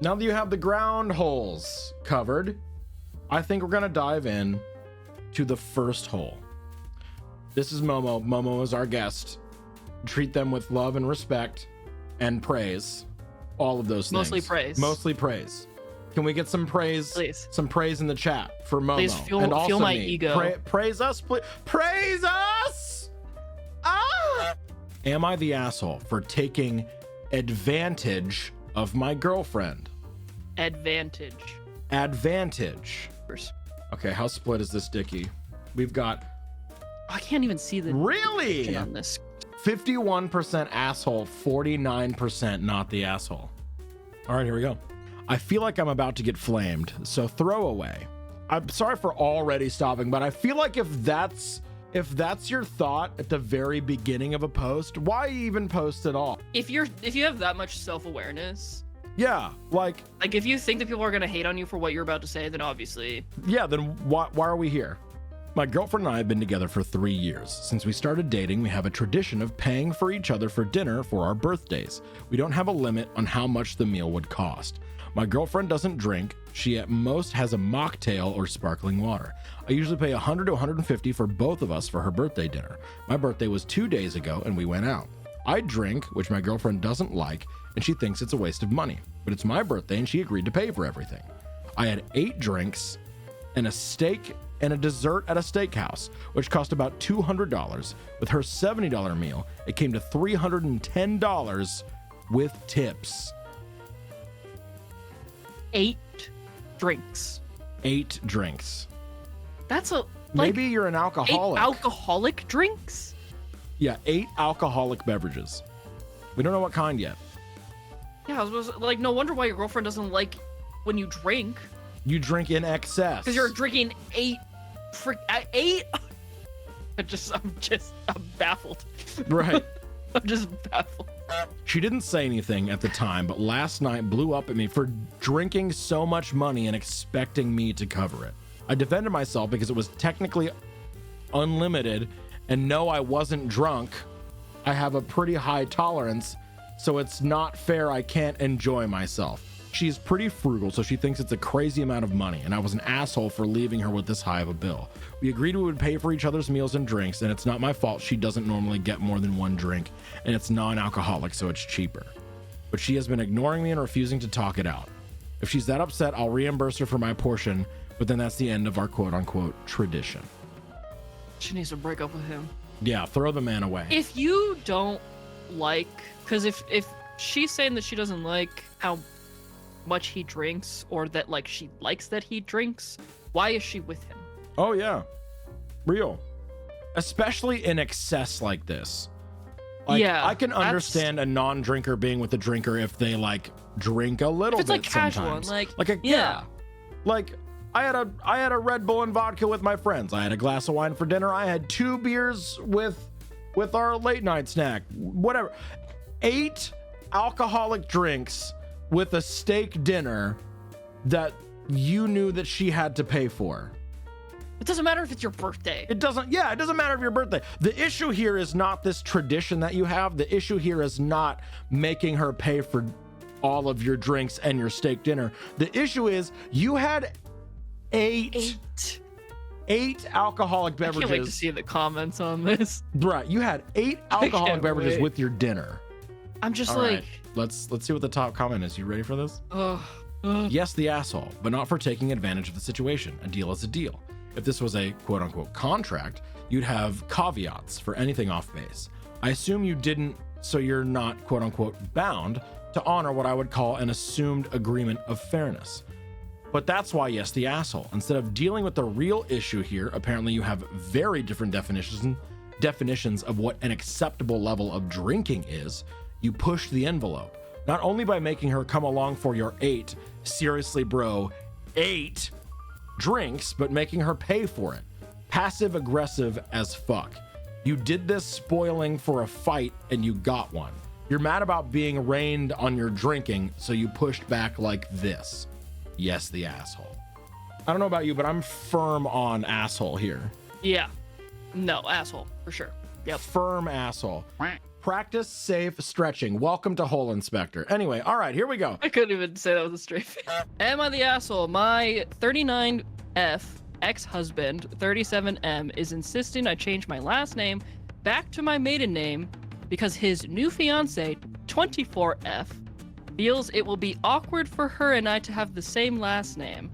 Now that you have the ground holes covered, I think we're gonna dive in to the first hole. This is Momo. Momo is our guest. Treat them with love and respect and praise. All of those things. Mostly praise. Mostly praise. Can we get some praise? Please. Some praise in the chat for Momo. Please feel, and also feel my me. ego. Praise us, please. Praise us! Ah! Am I the asshole for taking advantage of my girlfriend? Advantage. Advantage. Okay, how split is this dicky? We've got... I can't even see the really on this. 51% asshole, 49% not the asshole. All right, here we go. I feel like I'm about to get flamed, so throw away. I'm sorry for already stopping, but I feel like if that's your thought at the very beginning of a post, why even post at all? If you have that much self-awareness, yeah, like if you think that people are gonna hate on you for what you're about to say, then obviously, yeah, then why are we here? My girlfriend and I have been together for 3 years. Since we started dating, we have a tradition of paying for each other for dinner for our birthdays. We don't have a limit on how much the meal would cost. My girlfriend doesn't drink. She at most has a mocktail or sparkling water. I usually pay $100 to $150 for both of us for her birthday dinner. My birthday was 2 days ago and we went out. I drink, which my girlfriend doesn't like, and she thinks it's a waste of money. But it's my birthday and she agreed to pay for everything. I had 8 drinks and a steak and a dessert at a steakhouse, which cost about $200. With her $70 meal, it came to $310 with tips. 8 drinks. 8 drinks. That's a maybe you're an alcoholic. 8 alcoholic drinks? Yeah, 8 alcoholic beverages. We don't know what kind yet. Yeah, I was like, no wonder why your girlfriend doesn't like when you drink. You drink in excess. Because you're drinking 8. I'm baffled. Right. I'm just baffled. She didn't say anything at the time, but last night blew up at me for drinking so much money and expecting me to cover it. I defended myself because it was technically unlimited, and no, I wasn't drunk. I have a pretty high tolerance, so it's not fair I can't enjoy myself. She's pretty frugal, so she thinks it's a crazy amount of money, and I was an asshole for leaving her with this high of a bill. We agreed we would pay for each other's meals and drinks, and it's not my fault she doesn't normally get more than 1 drink, and it's non-alcoholic, so it's cheaper. But she has been ignoring me and refusing to talk it out. If she's that upset, I'll reimburse her for my portion, but then that's the end of our quote-unquote tradition. She needs to break up with him. Yeah, throw the man away. If you don't like, because if she's saying that she doesn't like how much he drinks, or that like she likes that he drinks, why is she with him? Oh yeah, real. Especially in excess like this. Like, yeah, I can understand a non-drinker being with a drinker if they like drink a little if it's bit like casual, sometimes. yeah. Like I had a Red Bull and vodka with my friends. I had a glass of wine for dinner. I had 2 beers with our late night snack. Whatever. 8 alcoholic drinks with a steak dinner that you knew that she had to pay for. It doesn't matter if it's your birthday. It doesn't matter if your birthday. The issue here is not this tradition that you have. The issue here is not making her pay for all of your drinks and your steak dinner. The issue is you had 8 alcoholic beverages. I can't wait to see the comments on this. Right, you had 8 alcoholic beverages with your dinner. I'm just all like, right, let's see what the top comment is. You ready for this? Ugh. Yes, the asshole, but not for taking advantage of the situation. A deal is a deal. If this was a quote-unquote contract, you'd have caveats for anything off base. I assume you didn't, so you're not quote-unquote bound to honor what I would call an assumed agreement of fairness. But that's why, yes, the asshole. Instead of dealing with the real issue here, apparently you have very different definitions of what an acceptable level of drinking is. You push the envelope, not only by making her come along for your 8, seriously bro, 8 drinks, but making her pay for it. Passive aggressive as fuck. You did this spoiling for a fight and you got one. You're mad about being rained on your drinking, so you pushed back like this. Yes, the asshole. I don't know about you, but I'm firm on asshole here. Yeah. No, asshole, for sure. Yep. Firm asshole. Practice safe stretching. Welcome to Hole Inspector. Anyway, all right, here we go. I couldn't even say that with a straight face. Am I the asshole? My 39F ex-husband, 37M, is insisting I change my last name back to my maiden name because his new fiance, 24F, feels it will be awkward for her and I to have the same last name.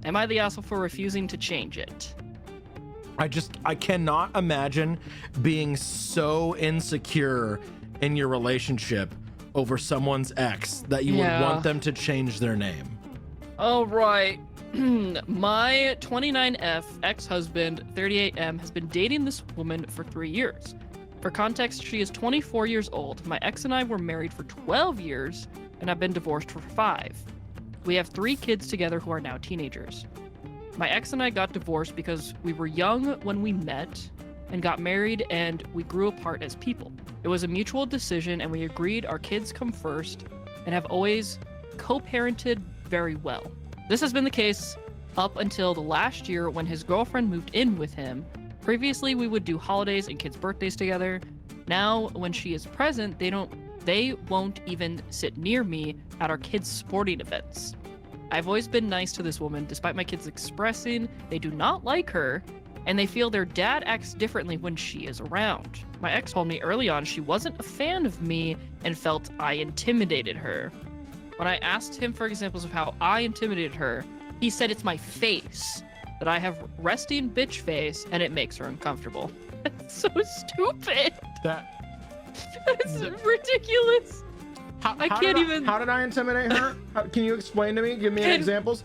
Am I the asshole for refusing to change it? I cannot imagine being so insecure in your relationship over someone's ex that you would want them to change their name. All right. My 29F ex-husband, 38M, has been dating this woman for 3 years. For context, she is 24 years old. My ex and I were married for 12 years, and I've been divorced for 5. We have 3 kids together who are now teenagers. My ex and I got divorced because we were young when we met and got married, and we grew apart as people. It was a mutual decision, and we agreed our kids come first and have always co-parented very well. This has been the case up until the last year when his girlfriend moved in with him. Previously, we would do holidays and kids' birthdays together. Now, when she is present, they won't even sit near me at our kids' sporting events. I've always been nice to this woman, despite my kids expressing they do not like her, and they feel their dad acts differently when she is around. My ex told me early on she wasn't a fan of me and felt I intimidated her. When I asked him for examples of how I intimidated her, he said it's my face, that I have resting bitch face, and it makes her uncomfortable. That's so stupid. That's ridiculous. I can't even. How did I intimidate her? Can you explain to me? Give me examples.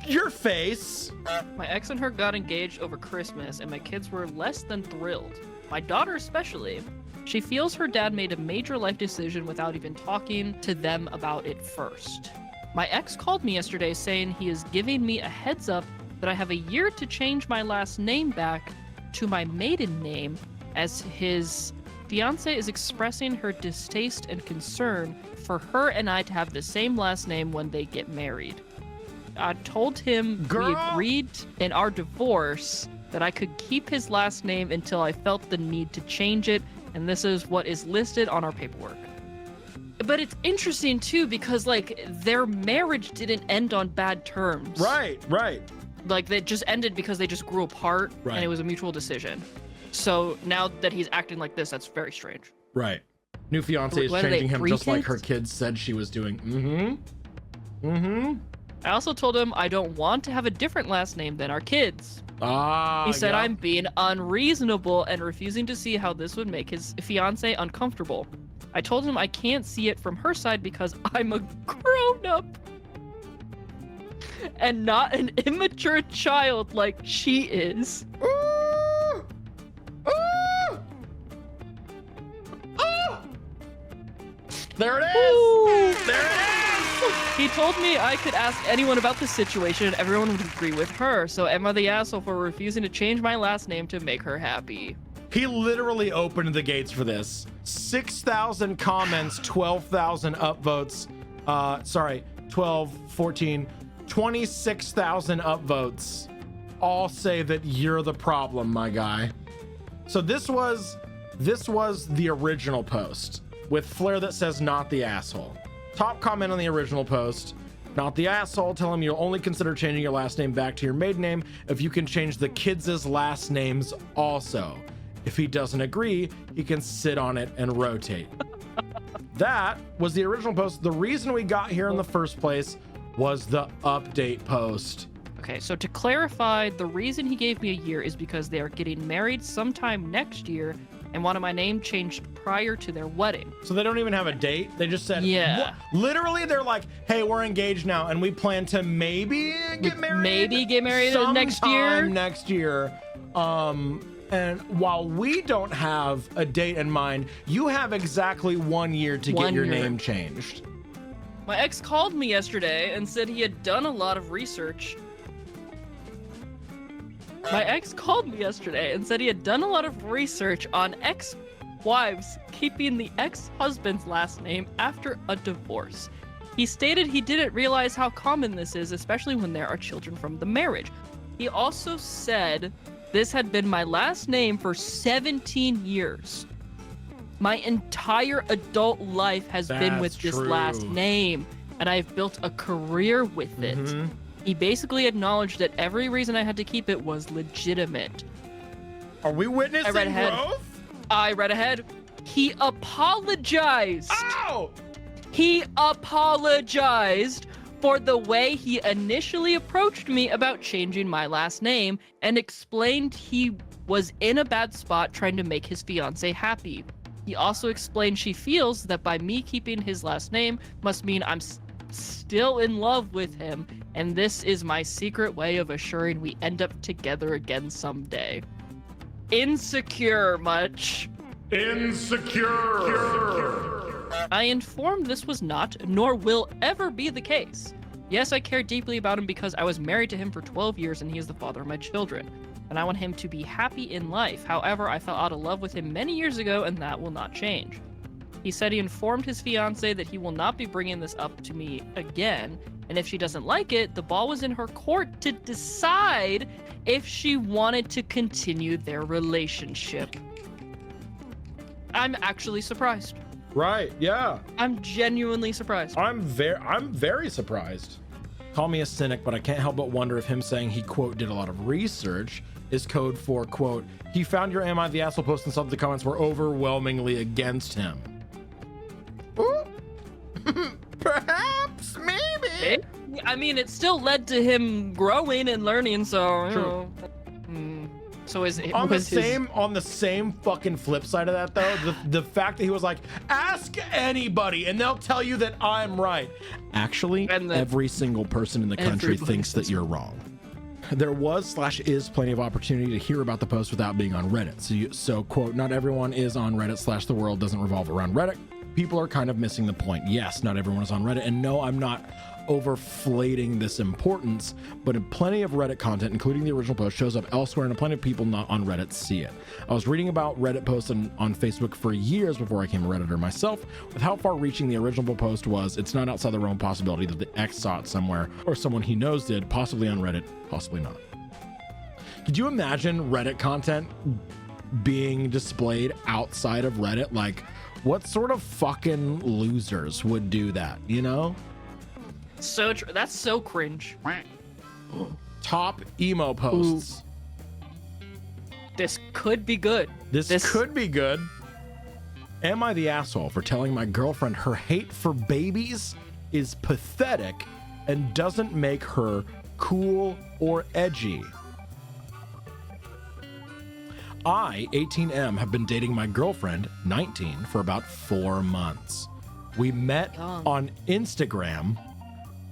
Your face. My ex and her got engaged over Christmas, and my kids were less than thrilled. My daughter especially. She feels her dad made a major life decision without even talking to them about it first. My ex called me yesterday saying he is giving me a heads up that I have a year to change my last name back to my maiden name, as his fiance is expressing her distaste and concern for her and I to have the same last name when they get married. I told him we agreed in our divorce that I could keep his last name until I felt the need to change it, and this is what is listed on our paperwork. But it's interesting too because like their marriage didn't end on bad terms. Right. Like they just ended because they just grew apart, and it was a mutual decision. So now that he's acting like this, that's very strange. Right. New fiance is changing him just like her kids said she was doing. I also told him I don't want to have a different last name than our kids. He said I'm being unreasonable and refusing to see how this would make his fiance uncomfortable. I told him I can't see it from her side because I'm a grown-up and not an immature child like she is. There it is! There it is! He told me I could ask anyone about the situation and everyone would agree with her, so am I the asshole for refusing to change my last name to make her happy? He literally opened the gates for this. 6,000 comments, 12,000 upvotes. 12, 14, 26,000 upvotes. All say that you're the problem, my guy. So this was the original post with flair that says not the asshole. Top comment on the original post, not the asshole. Tell him you'll only consider changing your last name back to your maiden name if you can change the kids' last names also. If he doesn't agree, he can sit on it and rotate. That was the original post. The reason we got here in the first place was the update post. Okay, so to clarify, the reason he gave me a year is because they are getting married sometime next year and wanted my name changed prior to their wedding. So they don't even have a date? They just said, yeah. Literally, they're like, hey, we're engaged now, and we plan to maybe get married? Maybe get married next year? Next year. And while we don't have a date in mind, you have exactly 1 year to get your name changed. My ex called me yesterday and said he had done a lot of research. My ex called me yesterday and said he had done a lot of research on ex-wives keeping the ex-husband's last name after a divorce. He stated he didn't realize how common this is, especially when there are children from the marriage. He also said this had been my last name for 17 years. My entire adult life has been with That's this true. last name, and I've built a career with it. He basically acknowledged that every reason I had to keep it was legitimate. Are we witnessing I read ahead. growth? I read ahead. He apologized. Ow! He apologized for the way he initially approached me about changing my last name and explained he was in a bad spot trying to make his fiance happy. He also explained she feels that by me keeping his last name must mean I'm still in love with him, and this is my secret way of assuring we end up together again someday. Insecure much. Insecure. I informed this was not, nor will ever be the case. Yes, I care deeply about him because I was married to him for 12 years and he is the father of my children, and I want him to be happy in life. However, I fell out of love with him many years ago and that will not change. He said he informed his fiance that he will not be bringing this up to me again, and if she doesn't like it, the ball was in her court to decide if she wanted to continue their relationship. I'm actually surprised. Right, yeah. I'm genuinely surprised. I'm very surprised. Call me a cynic, but I can't help but wonder if him saying he, quote, did a lot of research is code for, quote, he found your Am I the Asshole post and some of the comments were overwhelmingly against him. Ooh. Perhaps, maybe. I mean, it still led to him growing and learning, so, you True. know. So is it On was the same fucking flip side of that though, the fact that he was like, ask anybody and they'll tell you that I'm right. Actually, every single person in the country thinks that you're wrong. There was/is plenty of opportunity to hear about the post without being on Reddit. So quote, not everyone is on Reddit / the world doesn't revolve around Reddit. People are kind of missing the point. Yes, not everyone is on Reddit. And no, I'm not overflating this importance, but in plenty of Reddit content, including the original post, shows up elsewhere and plenty of people not on Reddit see it. I was reading about Reddit posts on Facebook for years before I became a Redditor myself. With how far reaching the original post was, it's not outside the realm of possibility that the ex saw it somewhere or someone he knows did, possibly on Reddit, possibly not. Could you imagine Reddit content being displayed outside of Reddit? Like, what sort of fucking losers would do that, you know? so true. That's so cringe. Top emo posts. This could be good. This could be good. Am I the asshole for telling my girlfriend her hate for babies is pathetic and doesn't make her cool or edgy? I, 18M, have been dating my girlfriend, 19, for about 4 months. We met on Instagram.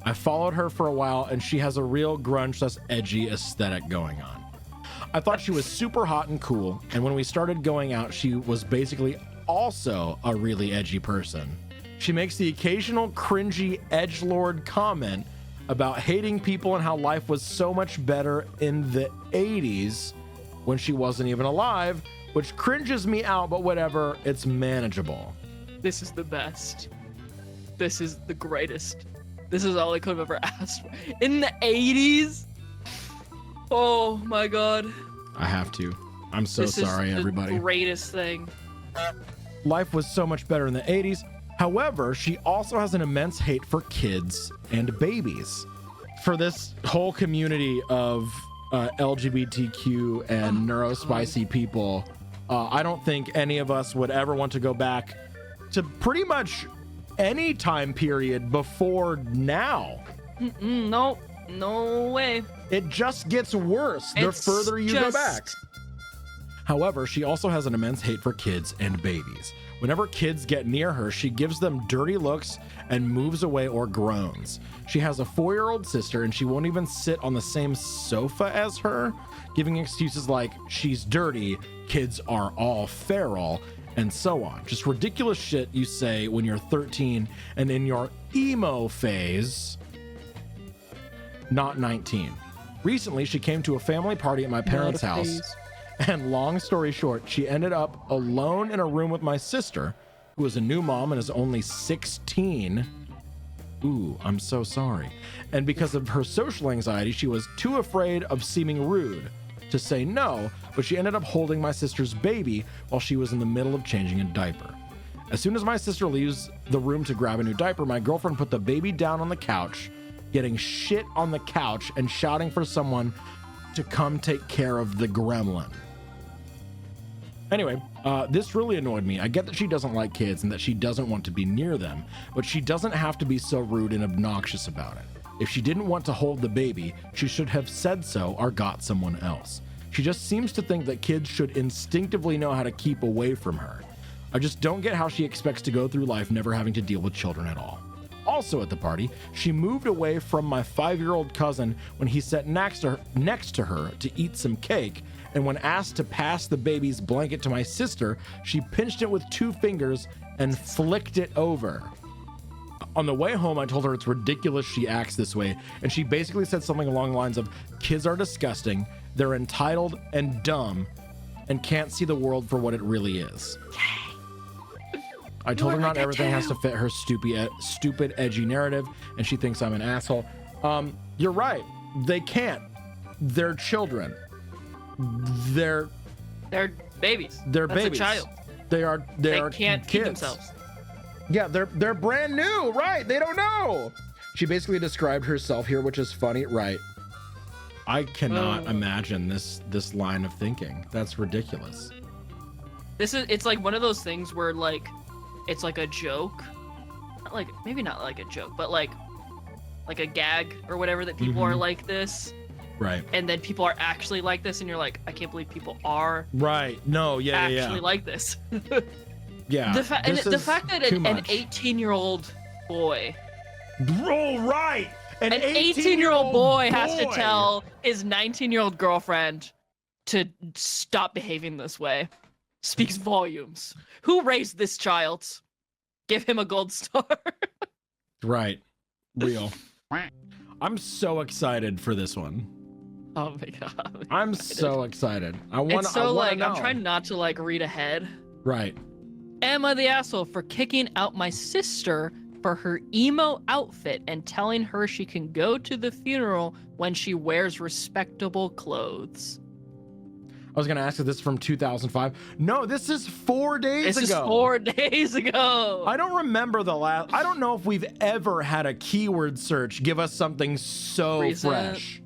I followed her for a while and she has a real grunge / edgy aesthetic going on. I thought she was super hot and cool, and when we started going out, she was basically also a really edgy person. She makes the occasional cringy edgelord comment about hating people and how life was so much better in the 80s when she wasn't even alive, which cringes me out, but whatever, it's manageable. This is the best. This is the greatest. This is all I could have ever asked for. In the 80s? Oh my god. I have to. I'm so sorry, everybody. The greatest thing. Life was so much better in the 80s. However, she also has an immense hate for kids and babies. For this whole community of LGBTQ and neurospicy people, I don't think any of us would ever want to go back to pretty much any time period before now. No way. It just gets worse the further you go back. However, she also has an immense hate for kids and babies. Whenever kids get near her, she gives them dirty looks and moves away or groans. She has a 4-year-old sister and she won't even sit on the same sofa as her, giving excuses like she's dirty, kids are all feral, and so on. Just ridiculous shit you say when you're 13 and in your emo phase, not 19. Recently, she came to a family party at my parents' house, and long story short, she ended up alone in a room with my sister, who is a new mom and is only 16. Ooh, I'm so sorry. And because of her social anxiety, she was too afraid of seeming rude to say no, but she ended up holding my sister's baby while she was in the middle of changing a diaper. As soon as my sister leaves the room to grab a new diaper, my girlfriend put the baby down on the couch, getting shit on the couch and shouting for someone to come take care of the gremlin. Anyway, this really annoyed me. I get that she doesn't like kids and that she doesn't want to be near them, but she doesn't have to be so rude and obnoxious about it. If she didn't want to hold the baby, she should have said so or got someone else. She just seems to think that kids should instinctively know how to keep away from her. I just don't get how she expects to go through life never having to deal with children at all. Also at the party, she moved away from my 5-year-old cousin when he sat next to her to eat some cake, and when asked to pass the baby's blanket to my sister, she pinched it with 2 fingers and flicked it over. On the way home, I told her it's ridiculous she acts this way, and she basically said something along the lines of, kids are disgusting, they're entitled and dumb, and can't see the world for what it really is. I told her not everything has to fit her stupid, edgy narrative, and she thinks I'm an asshole. You're right. They can't. They're children. They're babies. They're That's babies. A child. They can't kids. keep themselves. Yeah, they're brand new, right? They don't know. She basically described herself here, which is funny, right? I cannot imagine this line of thinking. That's ridiculous. It's like one of those things where like it's like a joke. Maybe not like a joke, but like a gag or whatever that people are like this. Right. And then people are actually like this and you're like, I can't believe people are right. No, actually like this. Yeah. The fact that an 18-year-old boy. Oh, right. An 18-year-old boy has to tell his 19-year-old girlfriend to stop behaving this way speaks volumes. Who raised this child? Give him a gold star. Right. Real. I'm so excited for this one. Oh my god. I'm so excited. I want to know. I'm trying not to read ahead. Right. Am I the asshole for kicking out my sister for her emo outfit and telling her she can go to the funeral when she wears respectable clothes? I was going to ask if this is from 2005. No, this is 4 days ago. This is 4 days ago. I don't remember I don't know if we've ever had a keyword search give us something so recent. Fresh.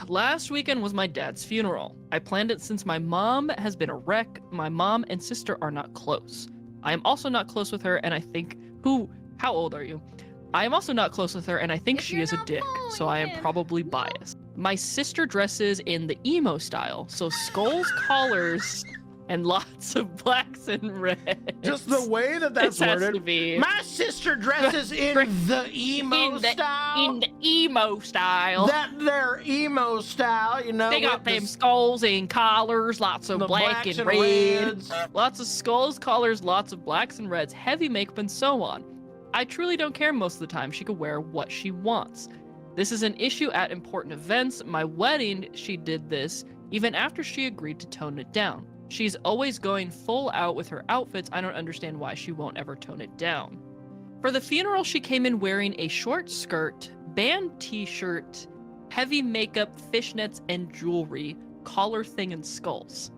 Last weekend was my dad's funeral. I planned it since my mom has been a wreck. My mom and sister are not close. I am also not close with her, and I think how old are you? I am also not close with her, and I think she is a dick, so I am probably biased. My sister dresses in the emo style, so skulls, collars, and lots of blacks and reds. Just the way that's worded. Has to be. My sister dresses in the emo style. In the emo style. Their emo style, you know. They got them skulls and collars, lots of black and red. Lots of skulls, collars, lots of blacks and reds, heavy makeup, and so on. I truly don't care most of the time. She could wear what she wants. This is an issue at important events. My wedding, she did this, even after she agreed to tone it down. She's always going full out with her outfits. I don't understand why she won't ever tone it down. For the funeral, she came in wearing a short skirt, band t-shirt, heavy makeup, fishnets, and jewelry, collar thing, and skulls.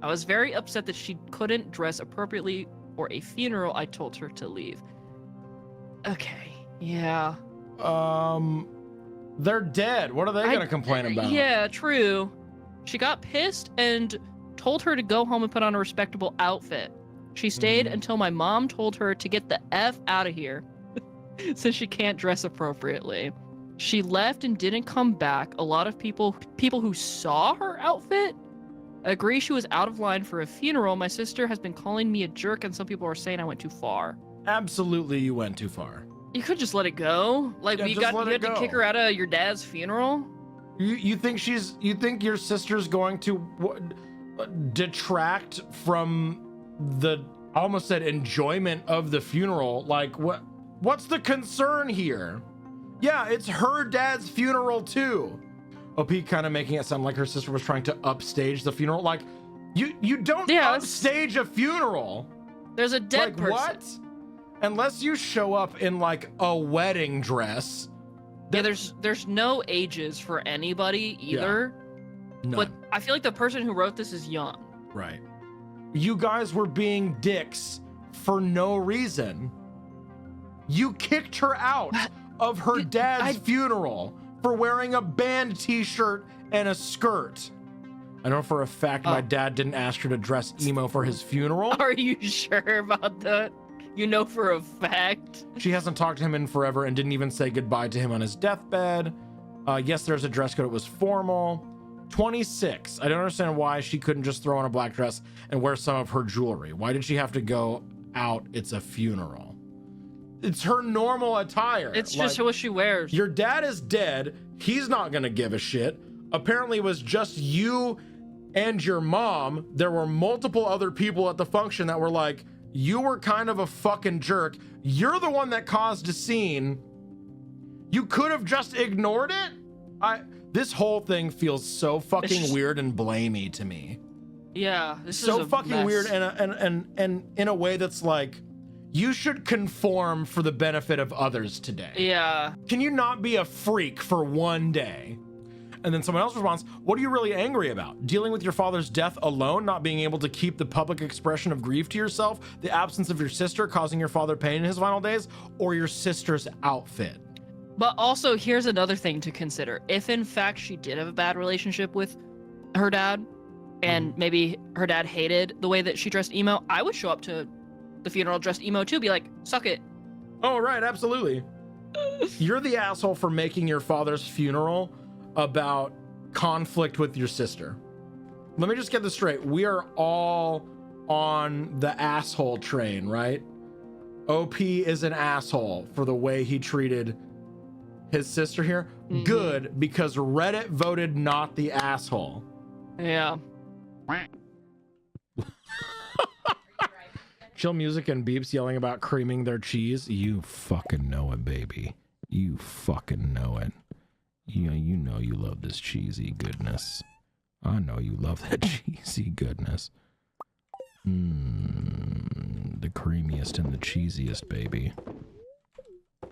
I was very upset that she couldn't dress appropriately for a funeral. I told her to leave. Okay, yeah. They're dead. What are they gonna complain about? Yeah, true. She got pissed and told her to go home and put on a respectable outfit. She stayed until my mom told her to get the F out of here since she can't dress appropriately. She left and didn't come back. A lot of people who saw her outfit agree she was out of line for a funeral. My sister has been calling me a jerk, and some people are saying I went too far. Absolutely, you went too far. You could just let it go. Like, yeah, you had to kick her out of your dad's funeral? You think your sister's going to detract from the, I almost said, enjoyment of the funeral? Like, what's the concern here? Yeah, it's her dad's funeral too. OP kind of making it sound like her sister was trying to upstage the funeral. Like, you don't upstage a funeral. There's a dead person. What? Unless you show up in like a wedding dress. Yeah, there's no ages for anybody either. Yeah. None. But I feel like the person who wrote this is young. Right. You guys were being dicks for no reason. You kicked her out of her dad's funeral for wearing a band t-shirt and a skirt. I know for a fact my dad didn't ask her to dress emo for his funeral. Are you sure about that? You know for a fact? She hasn't talked to him in forever and didn't even say goodbye to him on his deathbed. Yes, there's a dress code. It was formal. 26. I don't understand why she couldn't just throw on a black dress and wear some of her jewelry. Why did she have to go out? It's a funeral. It's her normal attire. It's just what she wears. Your dad is dead. He's not going to give a shit. Apparently it was just you and your mom. There were multiple other people at the function that were like, you were kind of a fucking jerk. You're the one that caused a scene. You could have just ignored it. This whole thing feels so fucking weird and blamey to me. Yeah, this is so a fucking mess. weird and in a way that's like, you should conform for the benefit of others today. Yeah. Can you not be a freak for one day? And then someone else responds, what are you really angry about? Dealing with your father's death alone, not being able to keep the public expression of grief to yourself, the absence of your sister causing your father pain in his final days, or your sister's outfit? But also, here's another thing to consider. If in fact she did have a bad relationship with her dad, and maybe her dad hated the way that she dressed emo, I would show up to the funeral dressed emo too, be like, suck it. Oh, right, absolutely. You're the asshole for making your father's funeral about conflict with your sister. Let me just get this straight. We are all on the asshole train, right? OP is an asshole for the way he treated his sister here. Mm-hmm. Good, because Reddit voted not the asshole. Yeah. Chill music and beeps yelling about creaming their cheese. You fucking know it, baby. You fucking know it. You know you love this cheesy goodness. I know you love that cheesy goodness. The creamiest and the cheesiest, baby.